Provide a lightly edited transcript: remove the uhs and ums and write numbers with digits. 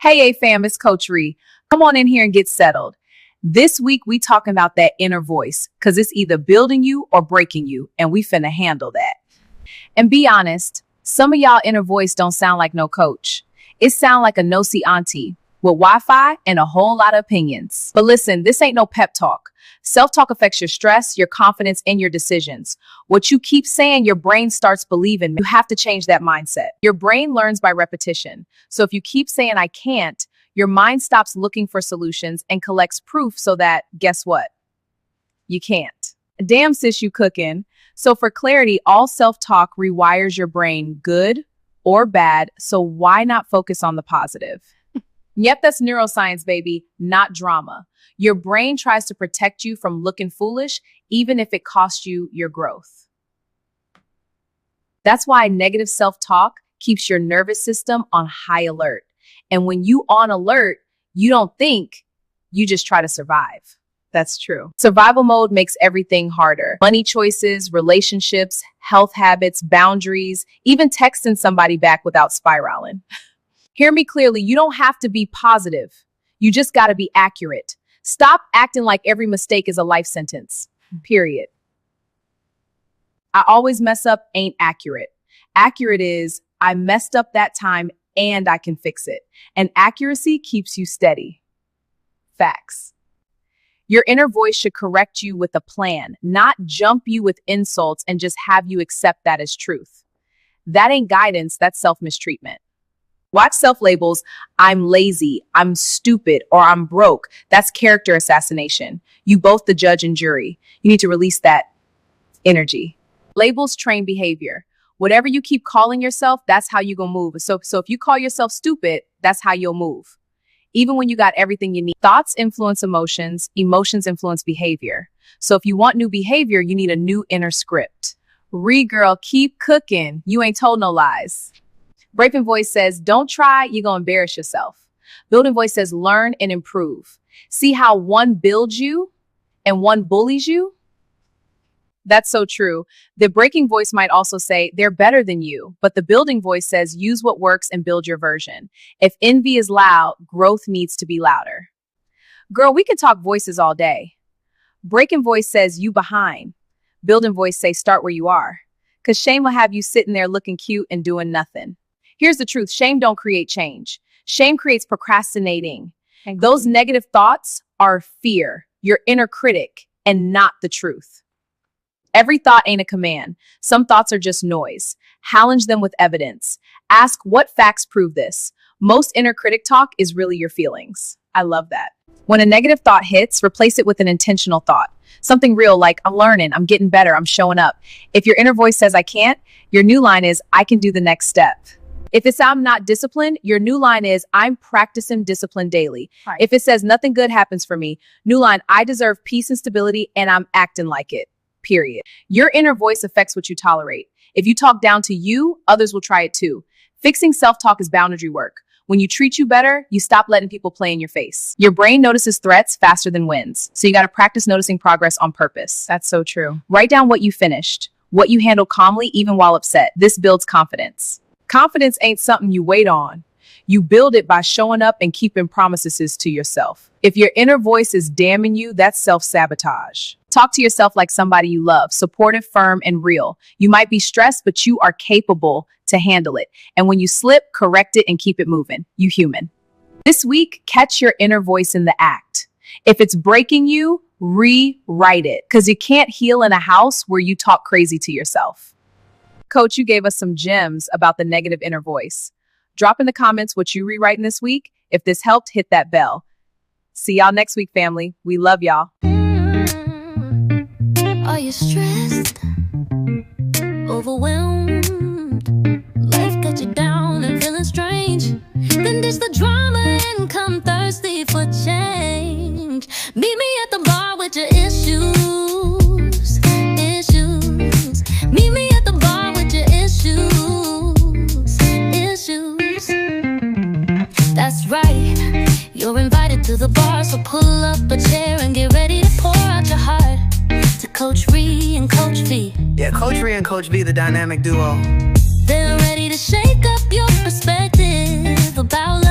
Hey, fam, it's Coach Ree. Come on in here and get settled. This week, we talking about that inner voice because it's either building you or breaking you, and we finna handle that. And be honest, some of y'all inner voice don't sound like no coach. It sound like a nosy auntie with Wi-Fi and a whole lot of opinions. But listen, this ain't no pep talk. Self-talk affects your stress, your confidence, and your decisions. What you keep saying, your brain starts believing. You have to change that mindset. Your brain learns by repetition. So if you keep saying, I can't, your mind stops looking for solutions and collects proof so that, guess what? You can't. Damn, sis, you cooking. So for clarity, all self-talk rewires your brain, good or bad. So why not focus on the positive? Yep, that's neuroscience, baby, not drama. Your brain tries to protect you from looking foolish, even if it costs you your growth. That's why negative self-talk keeps your nervous system on high alert. And when you on alert, you don't think, you just try to survive. That's true. Survival mode makes everything harder. Money choices, relationships, health habits, boundaries, even texting somebody back without spiraling. Hear me clearly, you don't have to be positive. You just got to be accurate. Stop acting like every mistake is a life sentence, period. I always mess up ain't accurate. Accurate is, I messed up that time and I can fix it. And accuracy keeps you steady. Facts. Your inner voice should correct you with a plan, not jump you with insults and just have you accept that as truth. That ain't guidance, that's self-mistreatment. Watch self-labels, I'm lazy, I'm stupid, or I'm broke. That's character assassination. You both the judge and jury. You need to release that energy. Labels train behavior. Whatever you keep calling yourself, that's how you gonna move. So if you call yourself stupid, that's how you'll move. Even when you got everything you need. Thoughts influence emotions, emotions influence behavior. So if you want new behavior, you need a new inner script. Girl, keep cooking. You ain't told no lies. Breaking voice says, don't try, you're going to embarrass yourself. Building voice says, learn and improve. See how one builds you and one bullies you? That's so true. The breaking voice might also say, they're better than you. But the building voice says, use what works and build your version. If envy is loud, growth needs to be louder. Girl, we can talk voices all day. Breaking voice says, you behind. Building voice say, start where you are. Because shame will have you sitting there looking cute and doing nothing. Here's the truth. Shame don't create change. Shame creates procrastinating. And those negative thoughts are fear, your inner critic, and not the truth. Every thought ain't a command. Some thoughts are just noise. Challenge them with evidence. Ask what facts prove this. Most inner critic talk is really your feelings. I love that. When a negative thought hits, replace it with an intentional thought. Something real like, I'm learning, I'm getting better, I'm showing up. If your inner voice says, I can't, your new line is, I can do the next step. If it's I'm not disciplined, your new line is I'm practicing discipline daily. Right. If it says nothing good happens for me, new line, I deserve peace and stability and I'm acting like it, period. Your inner voice affects what you tolerate. If you talk down to you, others will try it too. Fixing self-talk is boundary work. When you treat you better, you stop letting people play in your face. Your brain notices threats faster than wins. So you got to practice noticing progress on purpose. That's so true. Write down what you finished, what you handled calmly, even while upset. This builds confidence. Confidence ain't something you wait on. You build it by showing up and keeping promises to yourself. If your inner voice is damning you, that's self-sabotage. Talk to yourself like somebody you love, supportive, firm, and real. You might be stressed, but you are capable to handle it. And when you slip, correct it and keep it moving. You human. This week, catch your inner voice in the act. If it's breaking you, rewrite it, because you can't heal in a house where you talk crazy to yourself. Coach, you gave us some gems about the negative inner voice. Drop in the comments what you rewriting this week. If this helped, hit that bell. See y'all next week, family. We love y'all. Are you stressed? Overwhelmed? Life got you down and feeling strange? Then ditch the drama and come thirsty for change. Meet me at the bar with your issues. Meet me at the bar with your issues. That's right, you're invited to the bar, so pull up a chair and get ready to pour out your heart to Coach Ree and Coach V. Yeah, Coach Ree and Coach V, the dynamic duo. They're ready to shake up your perspective about life.